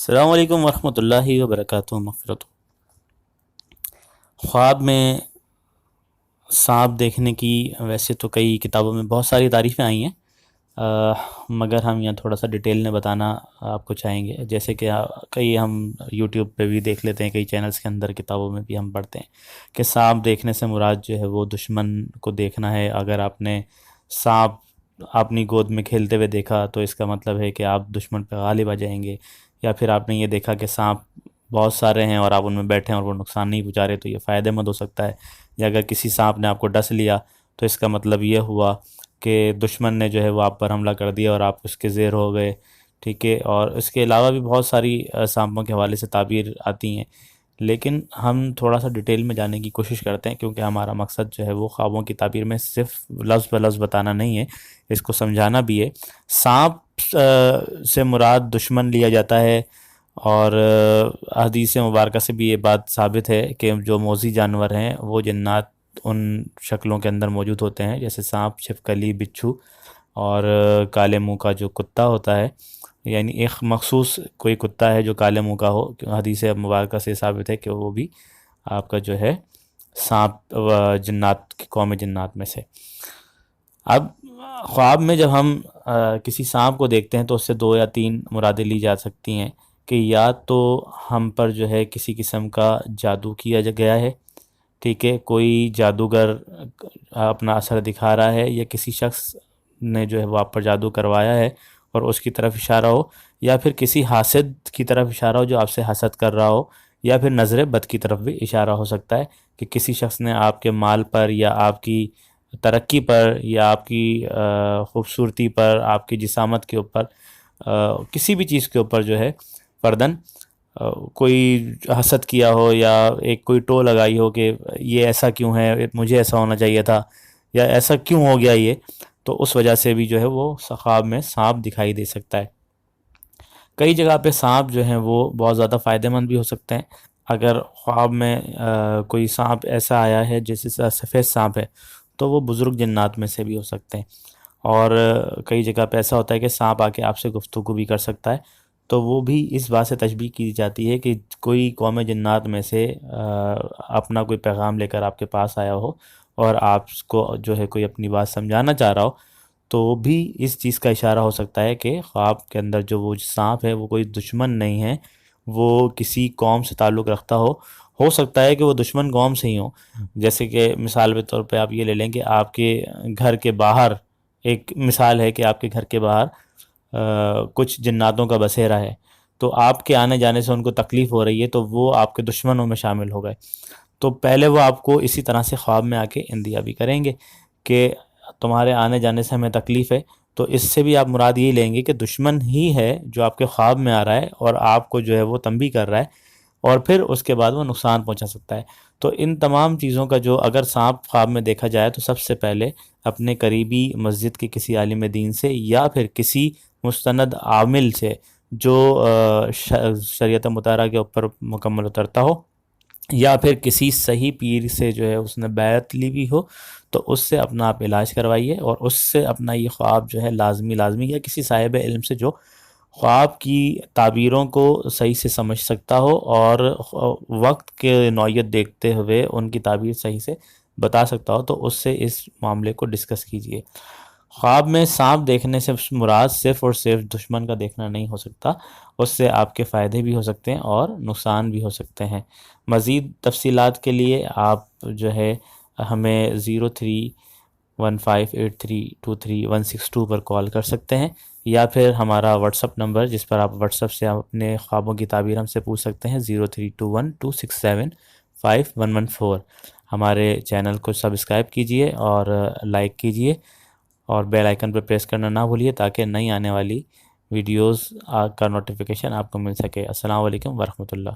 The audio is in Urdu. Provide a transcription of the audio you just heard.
السلام علیکم ورحمۃ اللہ وبرکاتہ مغفرت۔ خواب میں سانپ دیکھنے کی ویسے تو کئی کتابوں میں بہت ساری تعریفیں آئی ہیں، مگر ہم یہاں تھوڑا سا ڈیٹیل میں بتانا آپ کو چاہیں گے، جیسے کہ کئی ہم یوٹیوب پہ بھی دیکھ لیتے ہیں، کئی چینلز کے اندر کتابوں میں بھی ہم پڑھتے ہیں کہ سانپ دیکھنے سے مراد جو ہے وہ دشمن کو دیکھنا ہے۔ اگر آپ نے سانپ اپنی گود میں کھیلتے ہوئے دیکھا تو اس کا مطلب ہے کہ آپ دشمن پہ غالب آ جائیں گے، یا پھر آپ نے یہ دیکھا کہ سانپ بہت سارے ہیں اور آپ ان میں بیٹھے ہیں اور وہ نقصان نہیں پہنچا رہے تو یہ فائدہ مند ہو سکتا ہے، یا اگر کسی سانپ نے آپ کو ڈس لیا تو اس کا مطلب یہ ہوا کہ دشمن نے جو ہے وہ آپ پر حملہ کر دیا اور آپ اس کے زیر ہو گئے، ٹھیک ہے۔ اور اس کے علاوہ بھی بہت ساری سانپوں کے حوالے سے تعبیر آتی ہیں، لیکن ہم تھوڑا سا ڈیٹیل میں جانے کی کوشش کرتے ہیں کیونکہ ہمارا مقصد جو ہے وہ خوابوں کی تعبیر میں صرف لفظ بہ لفظ بتانا نہیں ہے، اس کو سمجھانا بھی ہے۔ سانپ سے مراد دشمن لیا جاتا ہے، اور حدیث مبارکہ سے بھی یہ بات ثابت ہے کہ جو موذی جانور ہیں وہ جنات ان شکلوں کے اندر موجود ہوتے ہیں، جیسے سانپ، چھپکلی، بچھو اور کالے منہ کا جو کتا ہوتا ہے، یعنی ایک مخصوص کوئی کتا ہے جو کالے منہ کا ہو، حدیث مبارکہ سے ثابت ہے کہ وہ بھی آپ کا جو ہے سانپ جنات کی قوم جنات میں سے۔ اب خواب میں جب ہم کسی سانپ کو دیکھتے ہیں تو اس سے 2 یا 3 مرادیں لی جا سکتی ہیں کہ یا تو ہم پر جو ہے کسی قسم کا جادو کیا گیا ہے، ٹھیک ہے، کوئی جادوگر اپنا اثر دکھا رہا ہے، یا کسی شخص نے جو ہے وہ آپ پر جادو کروایا ہے اور اس کی طرف اشارہ ہو، یا پھر کسی حاسد کی طرف اشارہ ہو جو آپ سے حسد کر رہا ہو، یا پھر نظر بد کی طرف بھی اشارہ ہو سکتا ہے کہ کسی شخص نے آپ کے مال پر یا آپ کی ترقی پر یا آپ کی خوبصورتی پر، آپ کی جسامت کے اوپر، کسی بھی چیز کے اوپر جو ہے فرداً کوئی حسد کیا ہو، یا ایک کوئی ٹو لگائی ہو کہ یہ ایسا کیوں ہے، مجھے ایسا ہونا چاہیے تھا، یا ایسا کیوں ہو گیا یہ، تو اس وجہ سے بھی جو ہے وہ خواب میں سانپ دکھائی دے سکتا ہے۔ کئی جگہ پہ سانپ جو ہیں وہ بہت زیادہ فائدہ مند بھی ہو سکتے ہیں۔ اگر خواب میں کوئی سانپ ایسا آیا ہے جیسے سفید سانپ ہے تو وہ بزرگ جنات میں سے بھی ہو سکتے ہیں، اور کئی جگہ پہ ایسا ہوتا ہے کہ سانپ آ کے آپ سے گفتگو بھی کر سکتا ہے، تو وہ بھی اس بات سے تشبیہ کی جاتی ہے کہ کوئی قوم جنات میں سے اپنا کوئی پیغام لے کر آپ کے پاس آیا ہو اور آپ کو جو ہے کوئی اپنی بات سمجھانا چاہ رہا ہو، تو بھی اس چیز کا اشارہ ہو سکتا ہے کہ خواب کے اندر جو وہ سانپ ہے وہ کوئی دشمن نہیں ہے، وہ کسی قوم سے تعلق رکھتا ہو سکتا ہے کہ وہ دشمن قوم سے ہی ہو۔ جیسے کہ مثال کے طور پہ آپ یہ لے لیں کہ آپ کے گھر کے باہر، ایک مثال ہے کہ آپ کے گھر کے باہر کچھ جناتوں کا بسیرا ہے، تو آپ کے آنے جانے سے ان کو تکلیف ہو رہی ہے تو وہ آپ کے دشمنوں میں شامل ہو گئے، تو پہلے وہ آپ کو اسی طرح سے خواب میں آ کے اندیابی کریں گے کہ تمہارے آنے جانے سے ہمیں تکلیف ہے، تو اس سے بھی آپ مراد یہی لیں گے کہ دشمن ہی ہے جو آپ کے خواب میں آ رہا ہے اور آپ کو جو ہے وہ تنبیہ کر رہا ہے، اور پھر اس کے بعد وہ نقصان پہنچا سکتا ہے۔ تو ان تمام چیزوں کا جو اگر سانپ خواب میں دیکھا جائے تو سب سے پہلے اپنے قریبی مسجد کے کسی عالم دین سے یا پھر کسی مستند عامل سے جو شریعت مطالعہ کے اوپر مکمل اترتا ہو، یا پھر کسی صحیح پیر سے جو ہے اس نے بیعت لی بھی ہو، تو اس سے اپنا آپ علاج کروائیے، اور اس سے اپنا یہ خواب جو ہے لازمی یا کسی صاحب علم سے جو خواب کی تعبیروں کو صحیح سے سمجھ سکتا ہو اور وقت کے نوعیت دیکھتے ہوئے ان کی تعبیر صحیح سے بتا سکتا ہو، تو اس سے اس معاملے کو ڈسکس کیجیے۔ خواب میں سانپ دیکھنے سے مراد صرف اور صرف دشمن کا دیکھنا نہیں ہو سکتا، اس سے آپ کے فائدے بھی ہو سکتے ہیں اور نقصان بھی ہو سکتے ہیں۔ مزید تفصیلات کے لیے آپ جو ہے ہمیں 031583236162 پر کال کر سکتے ہیں، یا پھر ہمارا واٹس اپ نمبر جس پر آپ واٹس اپ سے اپنے خوابوں کی تعبیر ہم سے پوچھ سکتے ہیں، 0321267514۔ ہمارے چینل کو سبسکرائب کیجئے اور لائک کیجئے، اور بیل آئیکن پر پریس کرنا نہ بھولیے تاکہ نئی آنے والی ویڈیوز کا نوٹیفیکیشن آپ کو مل سکے۔ السلام علیکم ورحمۃ اللہ۔